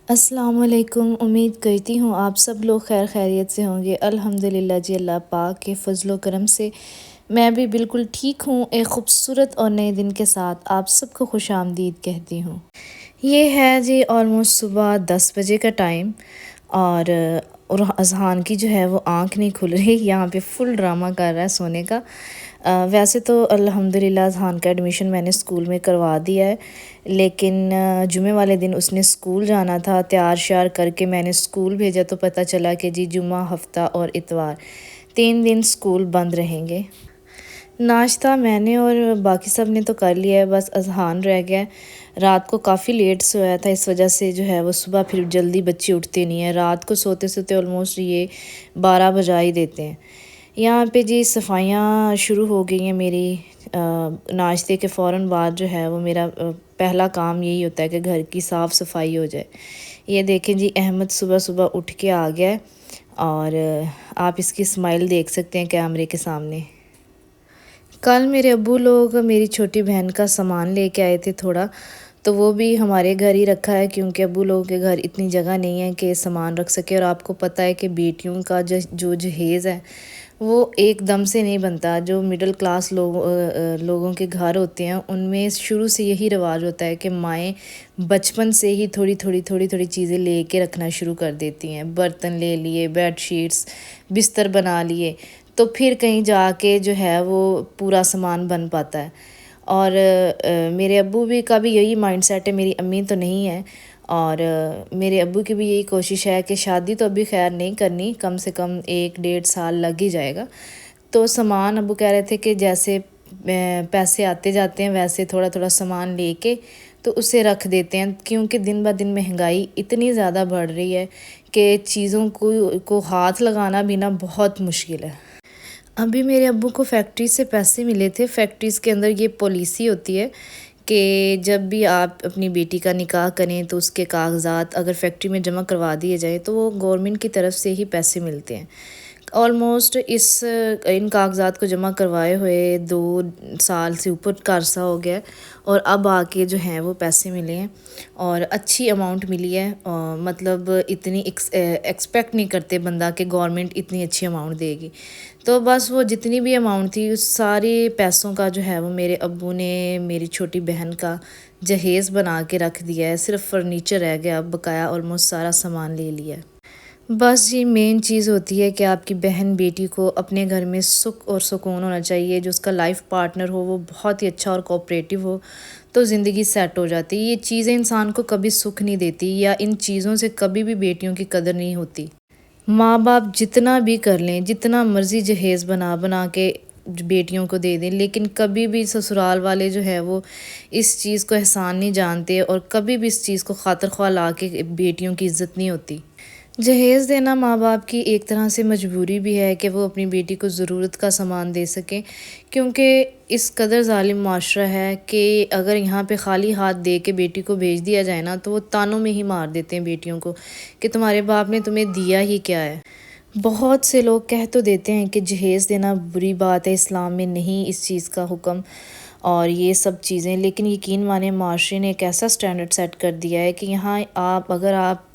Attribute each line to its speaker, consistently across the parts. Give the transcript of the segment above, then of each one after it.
Speaker 1: السلام علیکم، امید کرتی ہوں آپ سب لوگ خیر خیریت سے ہوں گے۔ الحمدللہ جی، اللہ پاک کے فضل و کرم سے میں بھی بالکل ٹھیک ہوں۔ ایک خوبصورت اور نئے دن کے ساتھ آپ سب کو خوش آمدید کہتی ہوں۔ یہ ہے جی آلموسٹ صبح 10 بجے کا ٹائم، اور اذہان کی جو ہے وہ آنکھ نہیں کھل رہی، یہاں پہ فل ڈرامہ کر رہا ہے سونے کا۔ ویسے تو الحمدللہ اذہان کا ایڈمیشن میں نے اسکول میں کروا دیا ہے، لیکن جمعے والے دن اس نے اسکول جانا تھا۔ تیار شیار کر کے میں نے اسکول بھیجا تو پتہ چلا کہ جی جمعہ، ہفتہ اور اتوار 3 دن اسکول بند رہیں گے۔ ناشتہ میں نے اور باقی سب نے تو کر لیا ہے، بس اذہان رہ گیا ہے۔ رات کو کافی لیٹ سویا تھا، اس وجہ سے جو ہے وہ صبح پھر جلدی بچے اٹھتے نہیں ہیں، رات کو سوتے سوتے آلموسٹ یہ 12 بجا ہی دیتے ہیں۔ یہاں پہ جی صفائیاں شروع ہو گئی ہیں میری۔ ناشتے کے فوراً بعد جو ہے وہ میرا پہلا کام یہی ہوتا ہے کہ گھر کی صاف صفائی ہو جائے۔ یہ دیکھیں جی احمد صبح صبح اٹھ کے آ گیا ہے، اور آپ اس کی اسمائل دیکھ سکتے ہیں کیمرے کے سامنے۔ کل میرے ابو لوگ میری چھوٹی بہن کا سامان لے کے آئے تھے تھوڑا، تو وہ بھی ہمارے گھر ہی رکھا ہے، کیونکہ ابو لوگوں کے گھر اتنی جگہ نہیں ہے کہ سامان رکھ سکے، اور آپ کو پتہ ہے کہ بیٹیوں کا جو جہیز ہے وہ ایک دم سے نہیں بنتا۔ جو مڈل کلاس لوگوں کے گھر ہوتے ہیں ان میں شروع سے یہی رواج ہوتا ہے کہ مائیں بچپن سے ہی تھوڑی تھوڑی چیزیں لے کے رکھنا شروع کر دیتی ہیں۔ برتن لے لیے، بیڈ شیٹس، بستر بنا لیے، تو پھر کہیں جا کے جو ہے وہ پورا سامان بن پاتا ہے۔ اور میرے ابو بھی کا بھی یہی مائنڈ سیٹ ہے، میری امی تو نہیں ہے، اور میرے ابو کی بھی یہی کوشش ہے کہ شادی تو ابھی خیر نہیں کرنی، کم سے کم 1-1.5 سال لگ ہی جائے گا، تو سامان ابو کہہ رہے تھے کہ جیسے پیسے آتے جاتے ہیں ویسے تھوڑا تھوڑا سامان لے کے تو اسے رکھ دیتے ہیں، کیونکہ دن بہ دن مہنگائی اتنی زیادہ بڑھ رہی ہے کہ چیزوں کو ہاتھ لگانا بھی نا بہت مشکل ہے۔ ابھی میرے ابو کو فیکٹری سے پیسے ملے تھے۔ فیکٹریز کے اندر یہ پالیسی ہوتی ہے کہ جب بھی آپ اپنی بیٹی کا نکاح کریں تو اس کے کاغذات اگر فیکٹری میں جمع کروا دیے جائیں تو وہ گورنمنٹ کی طرف سے ہی پیسے ملتے ہیں۔ آلموسٹ ان کاغذات کو جمع کروائے ہوئے 2 سال سے اوپر کا عرصہ ہو گیا ہے، اور اب آ کے جو ہیں وہ پیسے ملے ہیں، اور اچھی اماؤنٹ ملی ہے۔ مطلب اتنی ایکسپیکٹ نہیں کرتے بندہ کہ گورنمنٹ اتنی اچھی اماؤنٹ دے گی، تو بس وہ جتنی بھی اماؤنٹ تھی اس سارے پیسوں کا جو ہے وہ میرے ابو نے میری چھوٹی بہن کا جہیز بنا کے رکھ دیا ہے۔ صرف فرنیچر رہ گیا، اب بقایا آلموسٹ سارا سامان لے لیا ہے۔ بس جی مین چیز ہوتی ہے کہ آپ کی بہن بیٹی کو اپنے گھر میں سکھ اور سکون ہونا چاہیے، جو اس کا لائف پارٹنر ہو وہ بہت ہی اچھا اور کوآپریٹیو ہو، تو زندگی سیٹ ہو جاتی ہے۔ یہ چیزیں انسان کو کبھی سکھ نہیں دیتی، یا ان چیزوں سے کبھی بھی بیٹیوں کی قدر نہیں ہوتی۔ ماں باپ جتنا بھی کر لیں، جتنا مرضی جہیز بنا کے بیٹیوں کو دے دیں، لیکن کبھی بھی سسرال والے جو ہے وہ اس چیز کو احسان نہیں جانتے، اور کبھی بھی اس چیز کو خاطر خواہ لا کے بیٹیوں کی عزت نہیں ہوتی۔ جہیز دینا ماں باپ کی ایک طرح سے مجبوری بھی ہے کہ وہ اپنی بیٹی کو ضرورت کا سامان دے سکیں، کیونکہ اس قدر ظالم معاشرہ ہے کہ اگر یہاں پہ خالی ہاتھ دے کے بیٹی کو بھیج دیا جائے نا تو وہ تانوں میں ہی مار دیتے ہیں بیٹیوں کو کہ تمہارے باپ نے تمہیں دیا ہی کیا ہے۔ بہت سے لوگ کہہ تو دیتے ہیں کہ جہیز دینا بری بات ہے، اسلام میں نہیں اس چیز کا حکم اور یہ سب چیزیں، لیکن یقین مانیں معاشرے نے ایک ایسا سٹینڈرڈ سیٹ کر دیا ہے کہ یہاں اگر آپ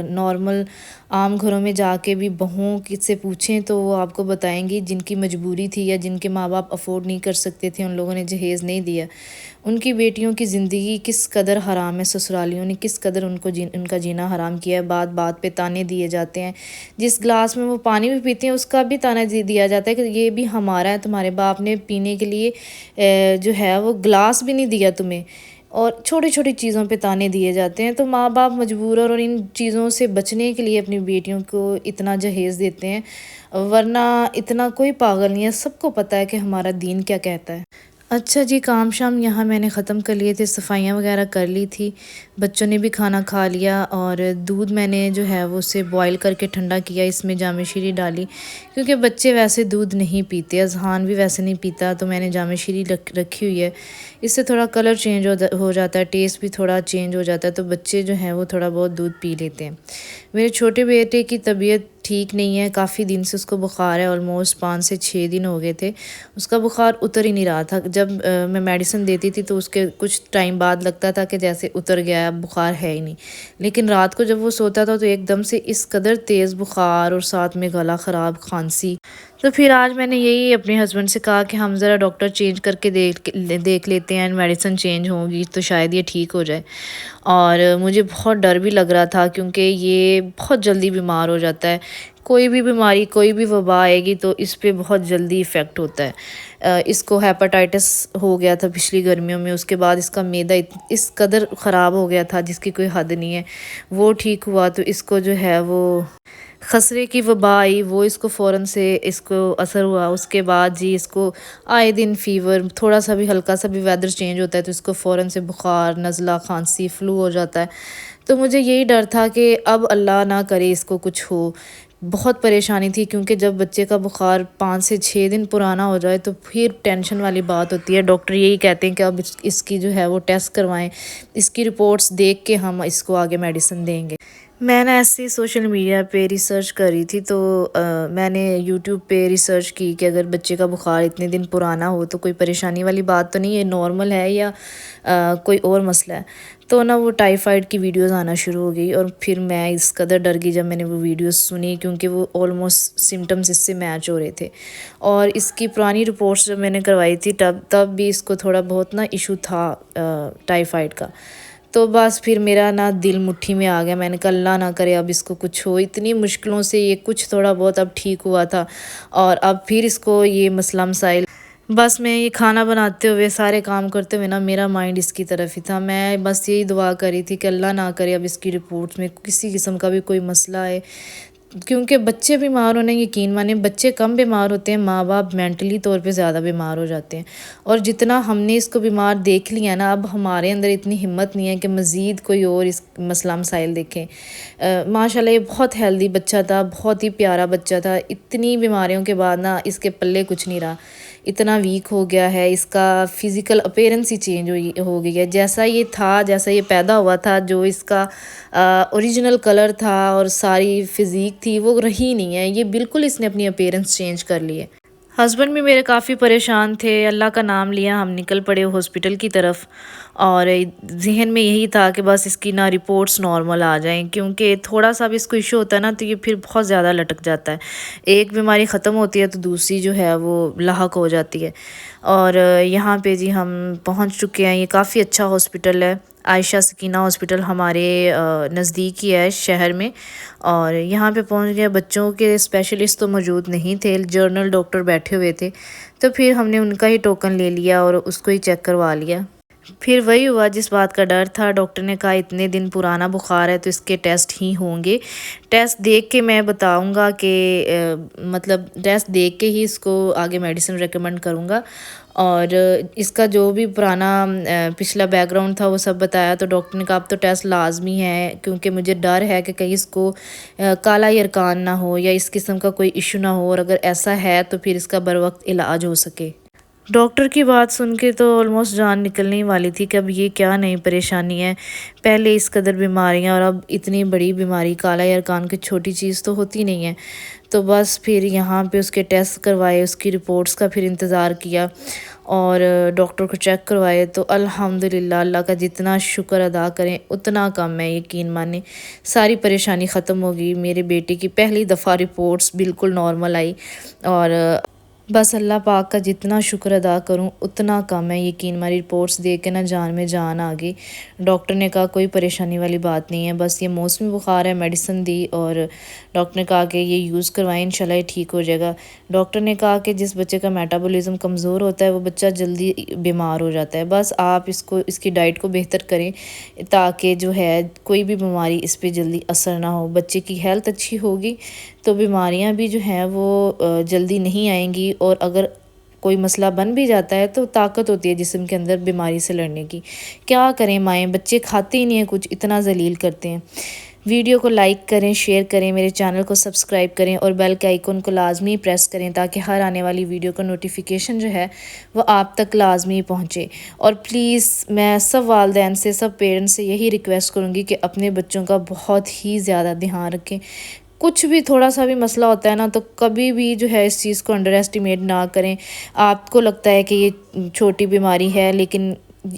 Speaker 1: نارمل عام گھروں میں جا کے بھی بہوؤں سے پوچھیں تو وہ آپ کو بتائیں گی جن کی مجبوری تھی یا جن کے ماں باپ افورڈ نہیں کر سکتے تھے ان لوگوں نے جہیز نہیں دیا، ان کی بیٹیوں کی زندگی کس قدر حرام ہے، سسرالیوں نے کس قدر ان کا جینا حرام کیا ہے۔ بات بات پہ تانے دیے جاتے ہیں، جس گلاس میں وہ پانی بھی پیتے ہیں اس کا بھی تانا دیا جاتا ہے کہ یہ بھی ہمارا ہے، تمہارے باپ نے پینے کے لیے جو ہے وہ گلاس بھی نہیں دیا تمہیں، اور چھوٹی چھوٹی چیزوں پہ تانے دیے جاتے ہیں۔ تو ماں باپ مجبور اور ان چیزوں سے بچنے کے لیے اپنی بیٹیوں کو اتنا جہیز دیتے ہیں، ورنہ اتنا کوئی پاگل نہیں ہے، سب کو پتہ ہے کہ ہمارا دین کیا کہتا ہے۔ اچھا جی، کام شام یہاں میں نے ختم کر لیے تھے، صفائیاں وغیرہ کر لی تھی، بچوں نے بھی کھانا کھا لیا، اور دودھ میں نے جو ہے وہ اسے بوائل کر کے ٹھنڈا کیا، اس میں جامع شیری ڈالی، کیونکہ بچے ویسے دودھ نہیں پیتے، اذہان بھی ویسے نہیں پیتا، تو میں نے جامع شیری رکھی ہوئی ہے، اس سے تھوڑا کلر چینج ہو جاتا ہے، ٹیسٹ بھی تھوڑا چینج ہو جاتا ہے، تو بچے جو ہیں وہ تھوڑا بہت دودھ پی لیتے ہیں۔ میرے چھوٹے بیٹے کی طبیعت ٹھیک نہیں ہے، کافی دن سے اس کو بخار ہے، آلموسٹ 5 سے 6 دن ہو گئے تھے، اس کا بخار اتر ہی نہیں رہا تھا۔ جب میں میڈیسن دیتی تھی تو اس کے کچھ ٹائم بعد لگتا تھا کہ جیسے اتر گیا، بخار ہے ہی نہیں، لیکن رات کو جب وہ سوتا تھا تو ایک دم سے اس قدر تیز بخار اور ساتھ میں گلا خراب، کھانسی۔ تو پھر آج میں نے یہی اپنے ہسبینڈ سے کہا کہ ہم ذرا ڈاکٹر چینج کر کے دیکھ لیتے ہیں، میڈیسن چینج ہوگی تو شاید یہ ٹھیک ہو جائے۔ اور مجھے بہت ڈر بھی لگ رہا تھا کیونکہ یہ بہت جلدی بیمار ہو جاتا ہے، کوئی بھی بیماری، کوئی بھی وبا آئے گی تو اس پہ بہت جلدی ایفیکٹ ہوتا ہے۔ اس کو ہیپاٹائٹس ہو گیا تھا پچھلی گرمیوں میں، اس کے بعد اس کا معدہ اس قدر خراب ہو گیا تھا جس کی کوئی حد نہیں ہے۔ وہ ٹھیک ہوا تو اس کو جو ہے وہ خسرے کی وبا آئی، وہ اس کو فوراً سے اس کو اثر ہوا۔ اس کے بعد جی اس کو آئے دن فیور، تھوڑا سا بھی ہلکا سا بھی ویدر چینج ہوتا ہے تو اس کو فوراً سے بخار، نزلہ، کھانسی، فلو ہو جاتا ہے۔ تو مجھے یہی ڈر تھا کہ اب اللہ نہ کرے اس کو کچھ ہو۔ بہت پریشانی تھی کیونکہ جب بچے کا بخار 5 سے 6 دن پرانا ہو جائے تو پھر ٹینشن والی بات ہوتی ہے۔ ڈاکٹر یہی کہتے ہیں کہ اب اس کی جو ہے وہ ٹیسٹ کروائیں، اس کی رپورٹس دیکھ کے ہم اس کو آگے میڈیسن دیں گے۔ میں نے ایسے سوشل میڈیا پہ ریسرچ کری تھی تو میں نے یوٹیوب پہ ریسرچ کی کہ اگر بچے کا بخار اتنے دن پرانا ہو تو کوئی پریشانی والی بات تو نہیں ہے، نارمل ہے یا کوئی اور مسئلہ ہے۔ تو وہ ٹائیفائڈ کی ویڈیوز آنا شروع ہو گئی اور پھر میں اس قدر ڈر گئی جب میں نے وہ ویڈیوز سنی، کیونکہ وہ آلموسٹ سمٹمز اس سے میچ ہو رہے تھے۔ اور اس کی پرانی رپورٹس جب میں نے کروائی تھی تب بھی اس کو تھوڑا بہت ایشو تھا ٹائیفائڈ کا۔ تو بس پھر میرا دل مٹھی میں آ گیا، میں نے کہا اللہ نہ کرے اب اس کو کچھ ہو۔ اتنی مشکلوں سے یہ کچھ تھوڑا بہت اب ٹھیک ہوا تھا اور اب پھر اس کو یہ مسئلہ مسائل، بس میں یہ کھانا بناتے ہوئے سارے کام کرتے ہوئے میرا مائنڈ اس کی طرف ہی تھا۔ میں بس یہی دعا کری تھی کہ اللہ نہ کرے اب اس کی رپورٹس میں کسی قسم کا بھی کوئی مسئلہ ہے، کیونکہ بچے بیمار ہونے یقین مانیں بچے کم بیمار ہوتے ہیں، ماں باپ مینٹلی طور پہ زیادہ بیمار ہو جاتے ہیں۔ اور جتنا ہم نے اس کو بیمار دیکھ لیا اب ہمارے اندر اتنی ہمت نہیں ہے کہ مزید کوئی اور اس مسئلہ مسائل دیکھیں۔ ماشاءاللہ یہ بہت ہیلدی بچہ تھا، بہت ہی پیارا بچہ تھا، اتنی بیماریوں کے بعد اس کے پلے کچھ نہیں رہا، اتنا ویک ہو گیا ہے، اس کا فزیکل اپیرنس ہی چینج ہو گئی ہے۔ جیسا یہ تھا، جیسا یہ پیدا ہوا تھا، جو اس کا اوریجنل کلر تھا اور ساری فزیک تھی وہ رہی نہیں ہے، یہ بالکل اس نے اپنی اپیرنس چینج کر لی ہے۔ ہسبینڈ بھی میرے کافی پریشان تھے، اللہ کا نام لیا، ہم نکل پڑے ہاسپٹل کی طرف، اور ذہن میں یہی تھا کہ بس اس کی رپورٹس نارمل آ جائیں، کیونکہ تھوڑا سا بھی اس کو ایشو ہوتا ہے تو یہ پھر بہت زیادہ لٹک جاتا ہے، ایک بیماری ختم ہوتی ہے تو دوسری جو ہے وہ لاحق ہو جاتی ہے۔ اور یہاں پہ جی ہم پہنچ چکے ہیں، یہ کافی اچھا ہاسپٹل ہے، عائشہ سکینہ ہاسپٹل ہمارے نزدیک ہی ہے شہر میں، اور یہاں پہ پہنچ گئے۔ بچوں کے اسپیشلسٹ تو موجود نہیں تھے، جنرل ڈاکٹر بیٹھے ہوئے تھے، تو پھر ہم نے ان کا ہی ٹوکن لے لیا اور اس کو ہی چیک کروا لیا۔ پھر وہی ہوا جس بات کا ڈر تھا، ڈاکٹر نے کہا اتنے دن پرانا بخار ہے تو اس کے ٹیسٹ ہی ہوں گے، ٹیسٹ دیکھ کے میں بتاؤں گا کہ مطلب ٹیسٹ دیکھ کے ہی اس کو آگے میڈیسن ریکمنڈ کروں گا۔ اور اس کا جو بھی پرانا پچھلا بیک گراؤنڈ تھا وہ سب بتایا، تو ڈاکٹر نے کہا اب تو ٹیسٹ لازمی ہے، کیونکہ مجھے ڈر ہے کہ کہیں اس کو کالا یرکان نہ ہو یا اس قسم کا کوئی ایشو نہ ہو، اور اگر ایسا ہے تو پھر اس کا بروقت علاج ہو سکے۔ ڈاکٹر کی بات سن کے تو آلموسٹ جان نکلنے ہی والی تھی کہ اب یہ کیا نئی پریشانی ہے، پہلے اس قدر بیماریاں اور اب اتنی بڑی بیماری، کالا یرکان کی چھوٹی چیز تو ہوتی نہیں ہے۔ تو بس پھر یہاں پہ اس کے ٹیسٹ کروائے، اس کی رپورٹس کا پھر انتظار کیا اور ڈاکٹر کو چیک کروائے، تو الحمدللہ اللہ کا جتنا شکر ادا کریں اتنا کم ہے، یقین مانیں ساری پریشانی ختم ہوگی۔ میرے بیٹے کی پہلی دفعہ رپورٹس بالکل نارمل آئی، اور بس اللہ پاک کا جتنا شکر ادا کروں اتنا کم ہے، یقین مانی رپورٹس دیکھ کے جان میں جان آ گئی۔ ڈاکٹر نے کہا کوئی پریشانی والی بات نہیں ہے، بس یہ موسمی بخار ہے، میڈیسن دی اور ڈاکٹر نے کہا کہ یہ یوز کروائیں، انشاءاللہ یہ ٹھیک ہو جائے گا۔ ڈاکٹر نے کہا کہ جس بچے کا میٹابولزم کمزور ہوتا ہے وہ بچہ جلدی بیمار ہو جاتا ہے، بس آپ اس کی ڈائٹ کو بہتر کریں تاکہ جو ہے کوئی بھی بیماری اس پہ جلدی اثر نہ ہو، بچے کی ہیلتھ اچھی ہوگی تو بیماریاں بھی جو ہیں وہ جلدی نہیں آئیں گی، اور اگر کوئی مسئلہ بن بھی جاتا ہے تو طاقت ہوتی ہے جسم کے اندر بیماری سے لڑنے کی۔ کیا کریں مائیں، بچے کھاتے ہی نہیں ہیں کچھ، اتنا ذلیل کرتے ہیں۔ ویڈیو کو لائک کریں، شیئر کریں، میرے چینل کو سبسکرائب کریں اور بیل کے آئیکن کو لازمی پریس کریں تاکہ ہر آنے والی ویڈیو کا نوٹیفیکیشن جو ہے وہ آپ تک لازمی پہنچے۔ اور پلیز میں سب والدین سے، سب پیرنٹس سے یہی ریکویسٹ کروں گی کہ اپنے بچوں کا بہت ہی زیادہ دھیان رکھیں، کچھ بھی تھوڑا سا بھی مسئلہ ہوتا ہے تو کبھی بھی جو ہے اس چیز کو انڈر ایسٹیمیٹ نہ کریں۔ آپ کو لگتا ہے کہ یہ چھوٹی بیماری ہے لیکن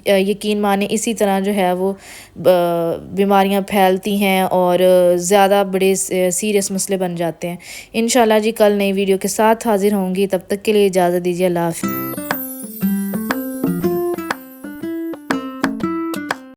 Speaker 1: یقین مانیں اسی طرح جو ہے وہ بیماریاں پھیلتی ہیں اور زیادہ بڑے سیریس مسئلے بن جاتے ہیں۔ انشاءاللہ جی کل نئی ویڈیو کے ساتھ حاضر ہوں گی، تب تک کے لیے اجازت دیجیے، اللہ حافظ۔